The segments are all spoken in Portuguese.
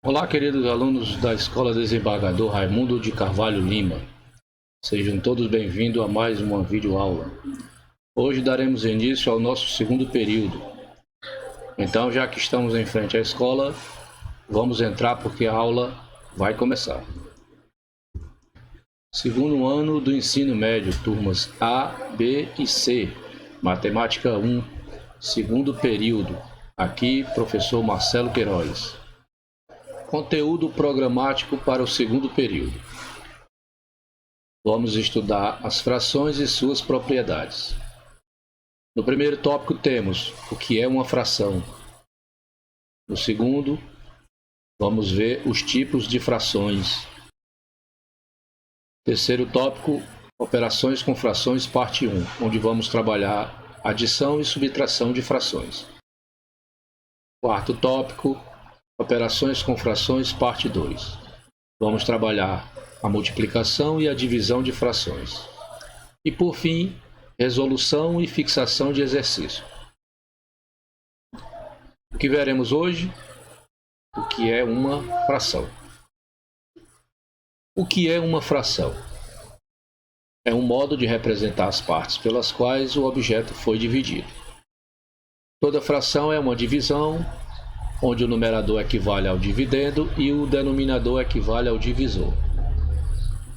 Olá, queridos alunos da Escola Desembargador Raimundo de Carvalho Lima. Sejam todos bem-vindos a mais uma videoaula. Hoje daremos início ao nosso segundo período. Então, já que estamos em frente à escola, vamos entrar porque a aula vai começar. Segundo ano do ensino médio, turmas A, B e C, Matemática 1, segundo período. Aqui, professor Marcelo Queiroz. Conteúdo programático para o segundo período. Vamos estudar as frações e suas propriedades. No primeiro tópico temos o que é uma fração. No segundo, vamos ver os tipos de frações. Terceiro tópico, operações com frações, parte 1, onde vamos trabalhar adição e subtração de frações. Quarto tópico, operações com frações, parte 2. Vamos trabalhar a multiplicação e a divisão de frações. E por fim, resolução e fixação de exercício. O que veremos hoje? O que é uma fração? O que é uma fração? É um modo de representar as partes pelas quais o objeto foi dividido. Toda fração é uma divisão, onde o numerador equivale ao dividendo e o denominador equivale ao divisor.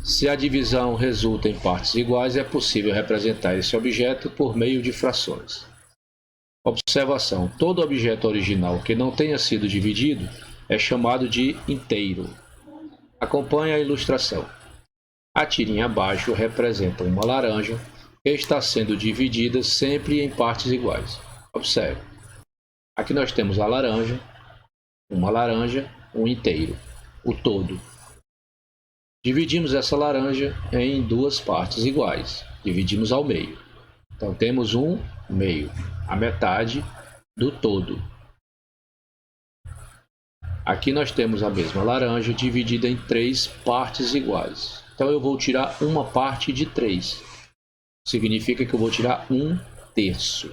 Se a divisão resulta em partes iguais, é possível representar esse objeto por meio de frações. Observação: todo objeto original que não tenha sido dividido é chamado de inteiro. Acompanhe a ilustração. A tirinha abaixo representa uma laranja que está sendo dividida sempre em partes iguais. Observe. Aqui nós temos a laranja, uma laranja, um inteiro, o todo. Dividimos essa laranja em duas partes iguais. Dividimos ao meio. Então temos um meio, a metade do todo. Aqui nós temos a mesma laranja dividida em três partes iguais. Então eu vou tirar uma parte de 3. Significa que eu vou tirar 1/3.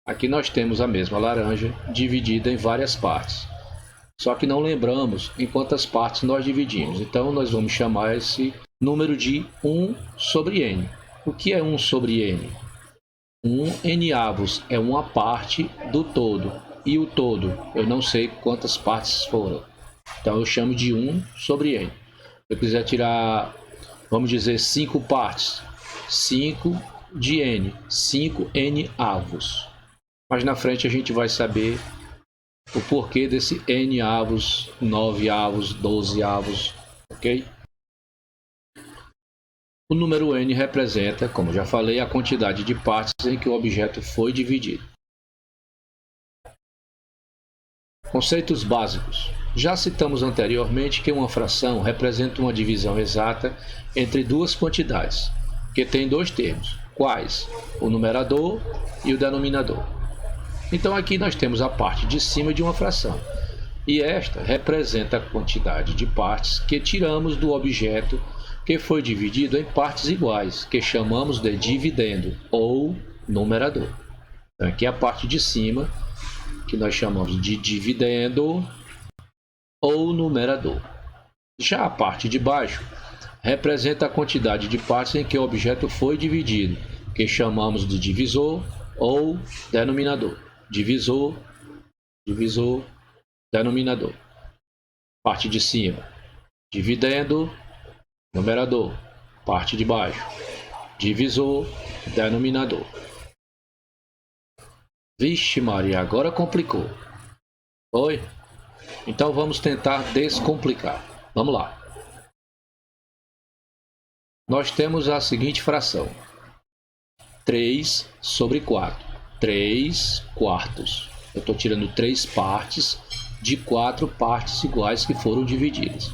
Aqui nós temos a mesma laranja dividida em várias partes. Só que não lembramos em quantas partes nós dividimos. Então nós vamos chamar esse número de 1 sobre n. O que é 1 sobre n? 1 n-avos é uma parte do todo. E o todo, eu não sei quantas partes foram. Então eu chamo de 1 sobre n. Se eu quiser tirar, vamos dizer, 5 partes. 5 de n, 5 n-avos. Mas na frente a gente vai saber o porquê desse n-avos, 9-avos, 12-avos, ok? O número n representa, como já falei, a quantidade de partes em que o objeto foi dividido. Conceitos básicos. Já citamos anteriormente que uma fração representa uma divisão exata entre duas quantidades, que tem dois termos. Quais? O numerador e o denominador. Então aqui nós temos a parte de cima de uma fração, e esta representa a quantidade de partes que tiramos do objeto que foi dividido em partes iguais, que chamamos de dividendo ou numerador. Então aqui é a parte de cima, que nós chamamos de dividendo ou numerador. Já a parte de baixo representa a quantidade de partes em que o objeto foi dividido, que chamamos de divisor ou denominador. Divisor, divisor, denominador. Parte de cima, dividendo, numerador. Parte de baixo, divisor, denominador. Vixe Maria, agora complicou. Oi? Então vamos tentar descomplicar. Vamos lá. Nós temos a seguinte fração. 3 sobre 4. 3 quartos. Eu estou tirando 3 partes de 4 partes iguais que foram divididas.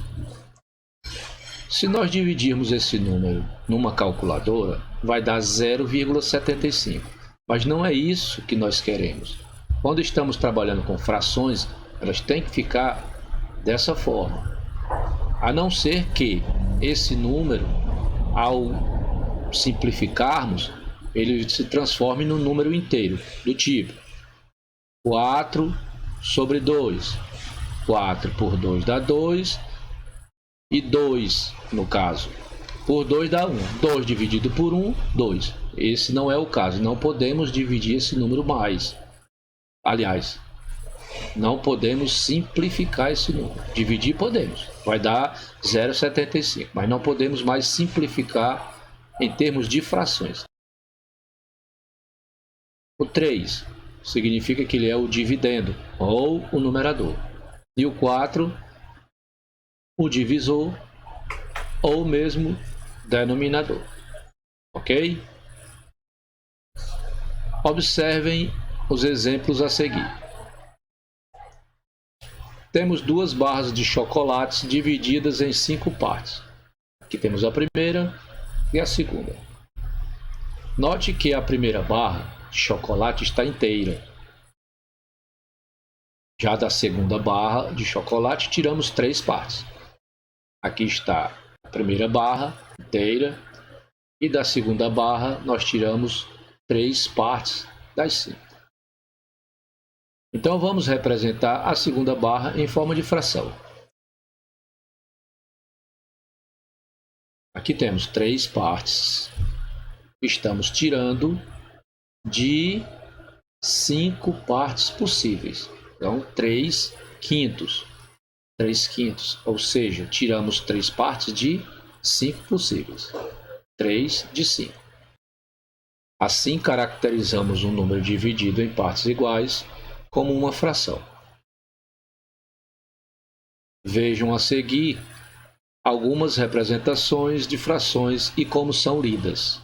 Se nós dividirmos esse número numa calculadora, vai dar 0,75. Mas não é isso que nós queremos. Quando estamos trabalhando com frações, elas têm que ficar dessa forma. A não ser que esse número, ao simplificarmos, ele se transforme num número inteiro, do tipo 4 sobre 2, 4 por 2 dá 2. E 2, no caso, por 2 dá 1. 2 dividido por 1, 2. Esse não é o caso. Não podemos dividir esse número mais. Aliás, não podemos simplificar esse número. Dividir podemos. Vai dar 0,75. Mas não podemos mais simplificar em termos de frações. O 3 significa que ele é o dividendo ou o numerador. E o 4, o divisor ou mesmo denominador. Ok? Observem os exemplos a seguir. Temos duas barras de chocolates divididas em 5 partes. Aqui temos a primeira e a segunda. Note que a primeira barra de chocolate está inteira. Já da segunda barra de chocolate, tiramos 3 partes. Aqui está a primeira barra inteira e da segunda barra nós tiramos 3 partes das 5. Então vamos representar a segunda barra em forma de fração. Aqui temos 3 partes. Estamos tirando de 5 partes possíveis. Então 3 quintos. 3 quintos, ou seja, tiramos 3 partes de 5 possíveis. 3 de 5. Assim caracterizamos um número dividido em partes iguais como uma fração. Vejam a seguir algumas representações de frações e como são lidas.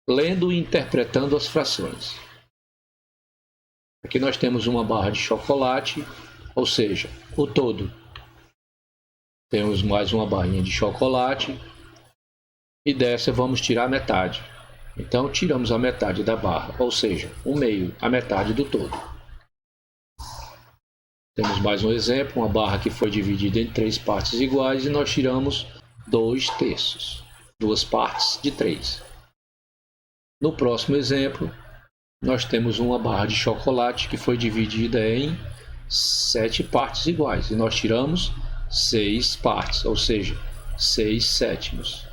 Lendo e interpretando as frações. Aqui nós temos uma barra de chocolate, ou seja, o todo. Temos mais uma barrinha de chocolate e dessa vamos tirar a metade. Então tiramos a metade da barra, ou seja, o meio, a metade do todo. Temos mais um exemplo, uma barra que foi dividida em 3 partes iguais e nós tiramos 2 terços, 2 partes de 3. No próximo exemplo, nós temos uma barra de chocolate que foi dividida em 7 partes iguais e nós tiramos 6 partes, ou seja, 6 sétimos.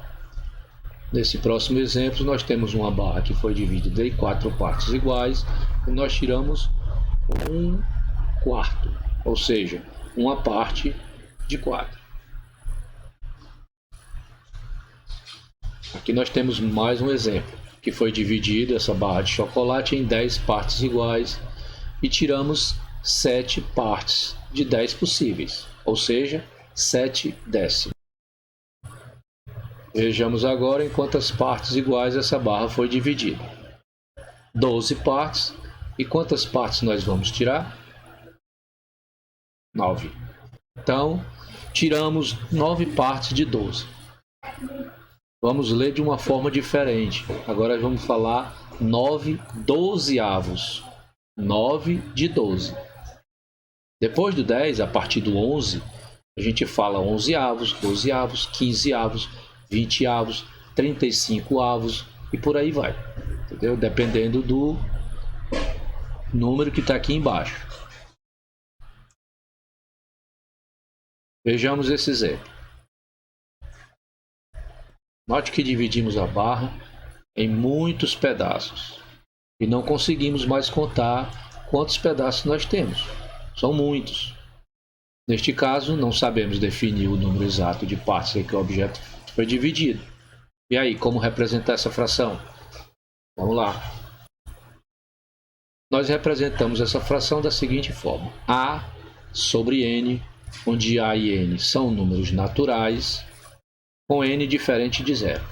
Nesse próximo exemplo, nós temos uma barra que foi dividida em 4 partes iguais e nós tiramos 1 quarto, ou seja, uma parte de 4. Aqui nós temos mais um exemplo, que foi dividida essa barra de chocolate em 10 partes iguais e tiramos 7 partes de 10 possíveis, ou seja, 7 décimos. Vejamos agora em quantas partes iguais essa barra foi dividida. 12 partes. E quantas partes nós vamos tirar? 9. Então, tiramos 9 partes de 12. Vamos ler de uma forma diferente. Agora vamos falar 9 dozeavos. 9 de 12. Depois do 10, a partir do 11, a gente fala 11avos, 12avos, 15avos, 20avos, 35avos e por aí vai. Entendeu? Dependendo do número que está aqui embaixo. Vejamos esse exemplo. Note que dividimos a barra em muitos pedaços e não conseguimos mais contar quantos pedaços nós temos. São muitos. Neste caso, não sabemos definir o número exato de partes em que o objeto foi dividido. E aí, como representar essa fração? Vamos lá. Nós representamos essa fração da seguinte forma. A sobre N, onde A e N são números naturais, com N diferente de zero.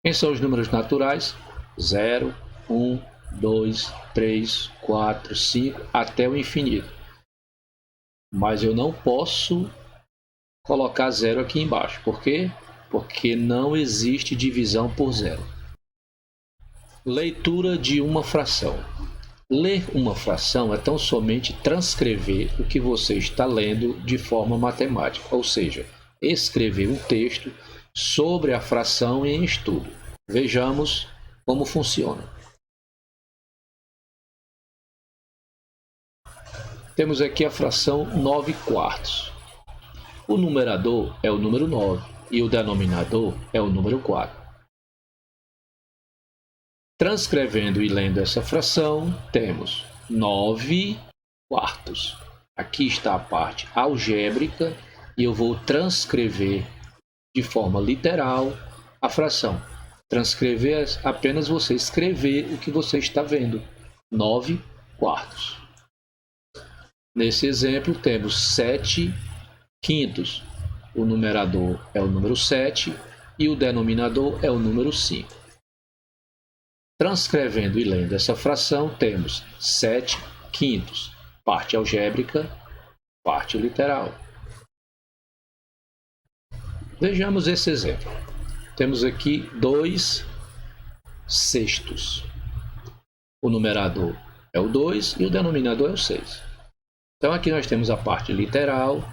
Quem são os números naturais? 0, 1, 2, 3, 4, 5, até o infinito. Mas eu não posso colocar zero aqui embaixo. Por quê? Porque não existe divisão por zero. Leitura de uma fração. Ler uma fração é tão somente transcrever o que você está lendo de forma matemática, ou seja, escrever um texto sobre a fração em estudo. Vejamos como funciona. Temos aqui a fração 9/4. O numerador é o número 9 e o denominador é o número 4. Transcrevendo e lendo essa fração, temos 9/4. Aqui está a parte algébrica e eu vou transcrever de forma literal a fração. Transcrever é apenas você escrever o que você está vendo. 9/4. Nesse exemplo, temos 7/5. O numerador é o número 7 e o denominador é o número 5. Transcrevendo e lendo essa fração, temos 7/5. Parte algébrica, parte literal. Vejamos esse exemplo. Temos aqui 2/6. O numerador é o 2 e o denominador é o 6. Então aqui nós temos a parte literal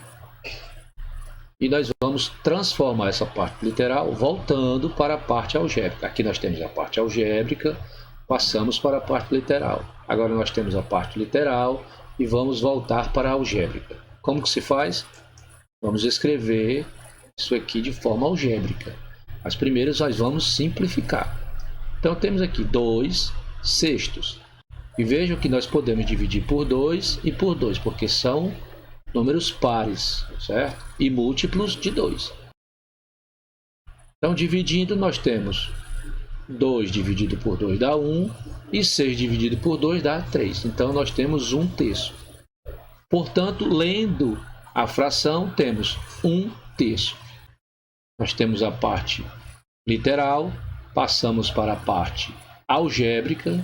e nós vamos transformar essa parte literal voltando para a parte algébrica. Aqui nós temos a parte algébrica, passamos para a parte literal. Agora nós temos a parte literal e vamos voltar para a algébrica. Como que se faz? Vamos escrever isso aqui de forma algébrica. As primeiras nós vamos simplificar. Então temos aqui 2/6. E vejam que nós podemos dividir por 2 e por 2, porque são números pares, certo? E múltiplos de 2. Então, dividindo, nós temos 2 dividido por 2 dá 1, e 6 dividido por 2 dá 3. Então, nós temos 1/3. Portanto, lendo a fração, temos 1/3. Nós temos a parte literal, passamos para a parte algébrica,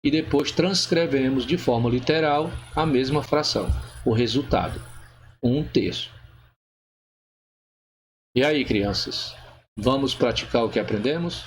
e depois transcrevemos de forma literal a mesma fração. O resultado, 1/3. E aí, crianças, vamos praticar o que aprendemos?